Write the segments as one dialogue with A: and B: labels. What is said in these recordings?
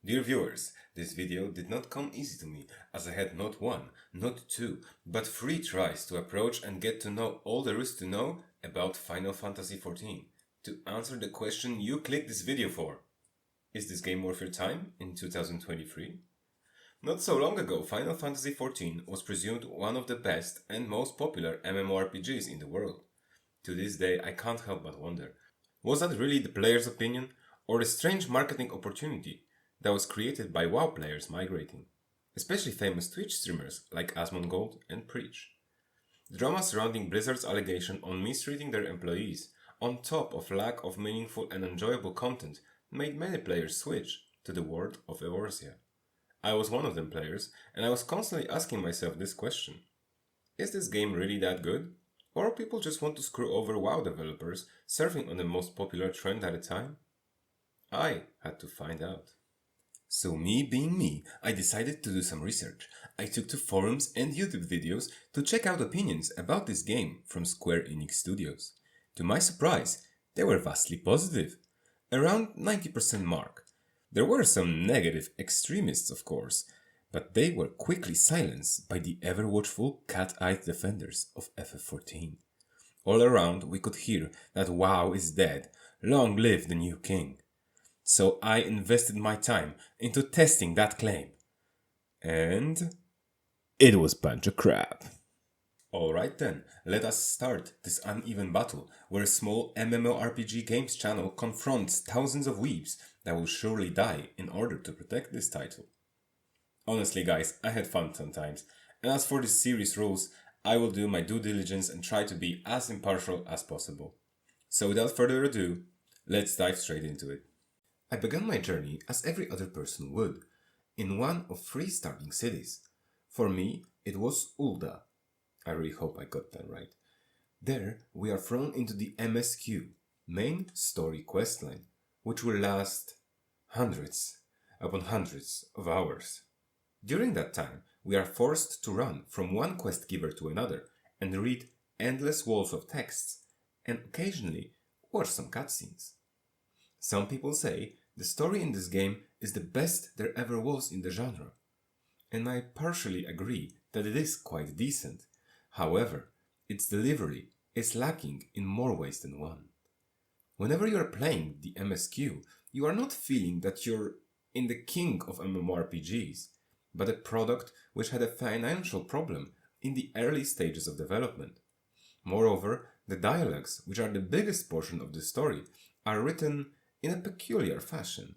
A: Dear viewers, this video did not come easy to me, as I had not one, not two, but three tries to approach and get to know all there is to know about Final Fantasy XIV, to answer the question you clicked this video for. Is this game worth your time in 2023? Not so long ago, Final Fantasy XIV was presumed one of the best and most popular MMORPGs in the world. To this day, I can't help but wonder, was that really the player's opinion, or a strange marketing opportunity that was created by WoW players migrating, especially famous Twitch streamers like Asmongold and Preach? The drama surrounding Blizzard's allegation on mistreating their employees, on top of lack of meaningful and enjoyable content, made many players switch to the world of Eorzea. I was one of them players, and I was constantly asking myself this question. Is this game really that good? Or people just want to screw over WoW developers, surfing on the most popular trend at a time? I had to find out. So me being me, I decided to do some research. I took to forums and YouTube videos to check out opinions about this game from Square Enix Studios. To my surprise, they were vastly positive, around 90% mark. There were some negative extremists, of course, but they were quickly silenced by the ever-watchful cat-eyed defenders of FF14. All around we could hear that WoW is dead, long live the new king. So I invested my time into testing that claim. And it was bunch of crap. Alright then, let us start this uneven battle where a small MMORPG games channel confronts thousands of weebs that will surely die in order to protect this title. Honestly guys, I had fun sometimes, and as for this series rules, I will do my due diligence and try to be as impartial as possible. So without further ado, let's dive straight into it. I began my journey as every other person would, in one of three starting cities. For me, it was Ul'dah. I really hope I got that right. There, we are thrown into the MSQ, main story questline, which will last hundreds upon hundreds of hours. During that time, we are forced to run from one quest giver to another and read endless walls of texts, and occasionally watch some cutscenes. Some people say the story in this game is the best there ever was in the genre, and I partially agree that it is quite decent. However, its delivery is lacking in more ways than one. Whenever you are playing the MSQ, you are not feeling that you're in the king of MMORPGs, but a product which had a financial problem in the early stages of development. Moreover, the dialogues, which are the biggest portion of the story, are written in a peculiar fashion.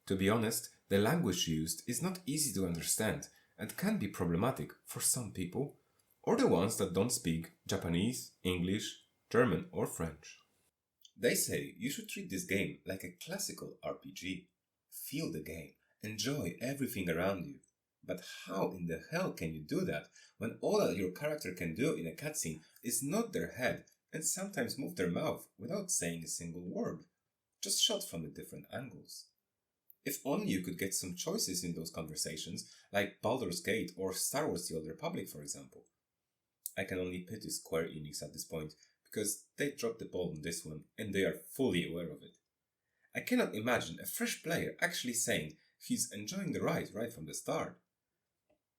A: To be honest, the language used is not easy to understand and can be problematic for some people, or the ones that don't speak Japanese, English, German or French. They say you should treat this game like a classical RPG. Feel the game, enjoy everything around you. But how in the hell can you do that when all that your character can do in a cutscene is nod their head and sometimes move their mouth without saying a single word, just shot from the different angles? If only you could get some choices in those conversations, like Baldur's Gate or Star Wars The Old Republic, for example. I can only pity Square Enix at this point, because they dropped the ball on this one and they are fully aware of it. I cannot imagine a fresh player actually saying he's enjoying the ride right from the start.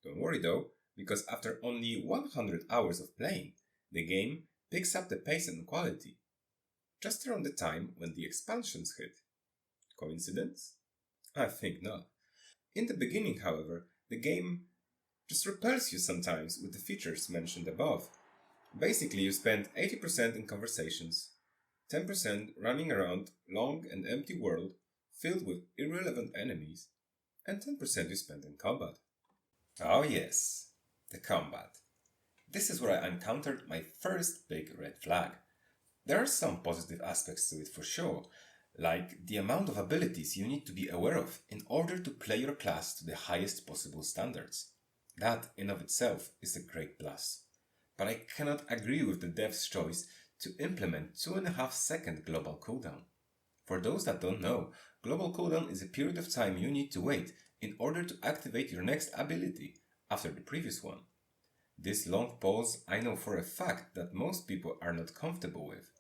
A: Don't worry though, because after only 100 hours of playing, the game picks up the pace and quality, just around the time when the expansions hit. Coincidence? I think not. In the beginning, however, the game just repels you sometimes with the features mentioned above. Basically, you spend 80% in conversations, 10% running around long and empty world filled with irrelevant enemies, and 10% you spend in combat. Oh yes, the combat. This is where I encountered my first big red flag. There are some positive aspects to it for sure, like the amount of abilities you need to be aware of in order to play your class to the highest possible standards. That in of itself is a great plus. But I cannot agree with the dev's choice to implement 2.5 second global cooldown. For those that don't know, global cooldown is a period of time you need to wait in order to activate your next ability after the previous one. This long pause I know for a fact that most people are not comfortable with.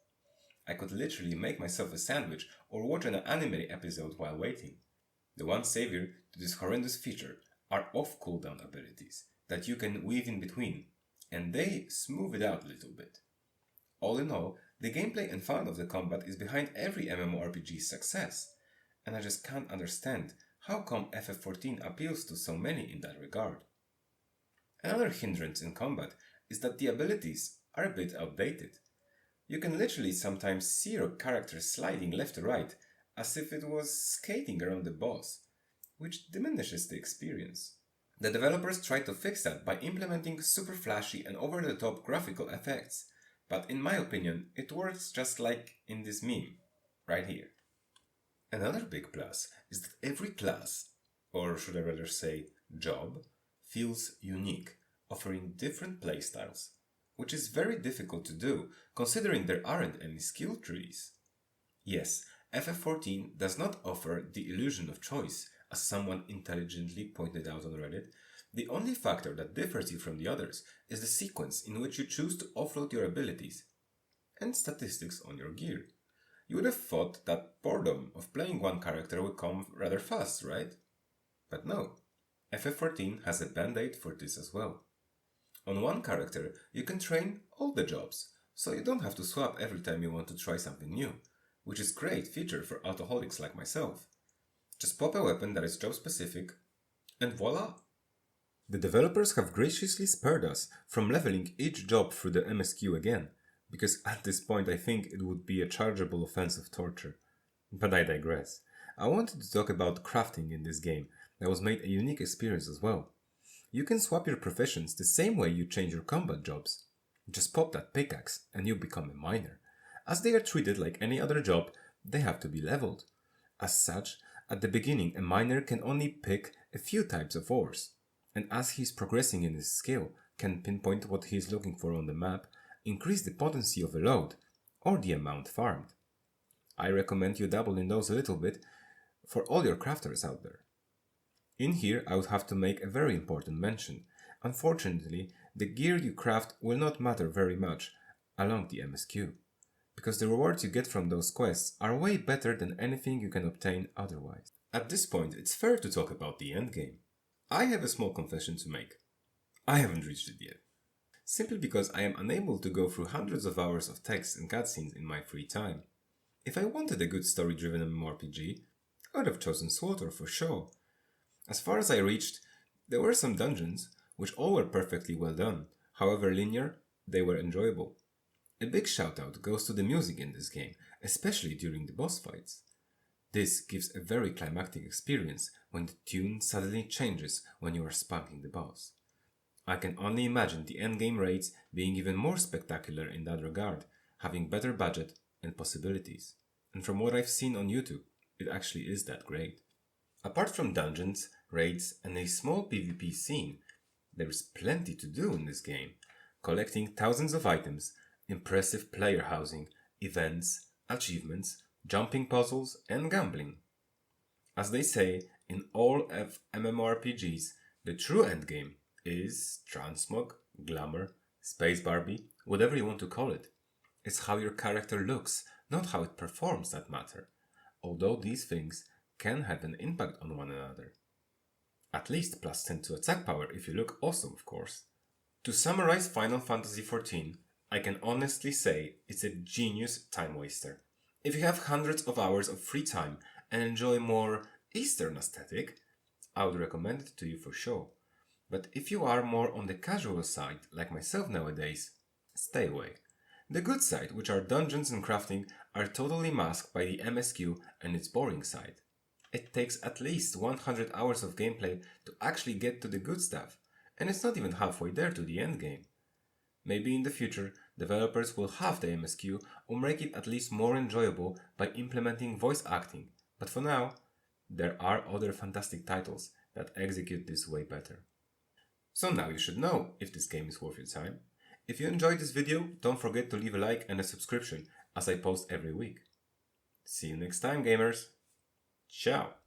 A: I could literally make myself a sandwich or watch an anime episode while waiting. The one savior to this horrendous feature are off cooldown abilities that you can weave in between, and they smooth it out a little bit. All in all, the gameplay and fun of the combat is behind every MMORPG's success, and I just can't understand how come FF14 appeals to so many in that regard. Another hindrance in combat is that the abilities are a bit outdated. You can literally sometimes see your character sliding left to right as if it was skating around the boss, which diminishes the experience. The developers tried to fix that by implementing super flashy and over-the-top graphical effects, but in my opinion, it works just like in this meme, right here. Another big plus is that every class, or should I rather say job, feels unique, offering different playstyles, which is very difficult to do considering there aren't any skill trees. Yes, FF14 does not offer the illusion of choice, as someone intelligently pointed out on Reddit. The only factor that differs you from the others is the sequence in which you choose to offload your abilities and statistics on your gear. You would have thought that boredom of playing one character would come rather fast, right? But no, FF14 has a band-aid for this as well. On one character, you can train all the jobs, so you don't have to swap every time you want to try something new, which is a great feature for alcoholics like myself. Just pop a weapon that is job specific, and voila! The developers have graciously spared us from leveling each job through the MSQ again, because at this point I think it would be a chargeable offense of torture. But I digress. I wanted to talk about crafting in this game that was made a unique experience as well. You can swap your professions the same way you change your combat jobs. Just pop that pickaxe and you become a miner. As they are treated like any other job, they have to be leveled. As such, at the beginning a miner can only pick a few types of ores, and as he is progressing in his skill, can pinpoint what he is looking for on the map, increase the potency of a load, or the amount farmed. I recommend you dabble in those a little bit for all your crafters out there. In here I would have to make a very important mention. Unfortunately, the gear you craft will not matter very much along the MSQ, because the rewards you get from those quests are way better than anything you can obtain otherwise. At this point, it's fair to talk about the endgame. I have a small confession to make. I haven't reached it yet. Simply because I am unable to go through hundreds of hours of text and cutscenes in my free time. If I wanted a good story-driven MMORPG, I would have chosen SWTOR for sure. As far as I reached, there were some dungeons, which all were perfectly well done. However linear, they were enjoyable. A big shout out goes to the music in this game, especially during the boss fights. This gives a very climactic experience when the tune suddenly changes when you are spanking the boss. I can only imagine the endgame raids being even more spectacular in that regard, having better budget and possibilities. And from what I've seen on YouTube, it actually is that great. Apart from dungeons, raids, and a small PvP scene, there is plenty to do in this game, collecting thousands of items, impressive player housing, events, achievements, jumping puzzles, and gambling. As they say in all MMORPGs, the true endgame is transmog, glamour, space Barbie, whatever you want to call it. It's how your character looks, not how it performs that matter, although these things can have an impact on one another. At least plus 10 to attack power if you look awesome, of course. To summarize Final Fantasy XIV, I can honestly say it's a genius time waster. If you have hundreds of hours of free time and enjoy more Eastern aesthetic, I would recommend it to you for sure. But if you are more on the casual side, like myself nowadays, stay away. The good side, which are dungeons and crafting, are totally masked by the MSQ and its boring side. It takes at least 100 hours of gameplay to actually get to the good stuff, and it's not even halfway there to the endgame. Maybe in the future, developers will halve the MSQ or make it at least more enjoyable by implementing voice acting, but for now, there are other fantastic titles that execute this way better. So now you should know if this game is worth your time. If you enjoyed this video, don't forget to leave a like and a subscription as I post every week. See you next time, gamers! Ciao!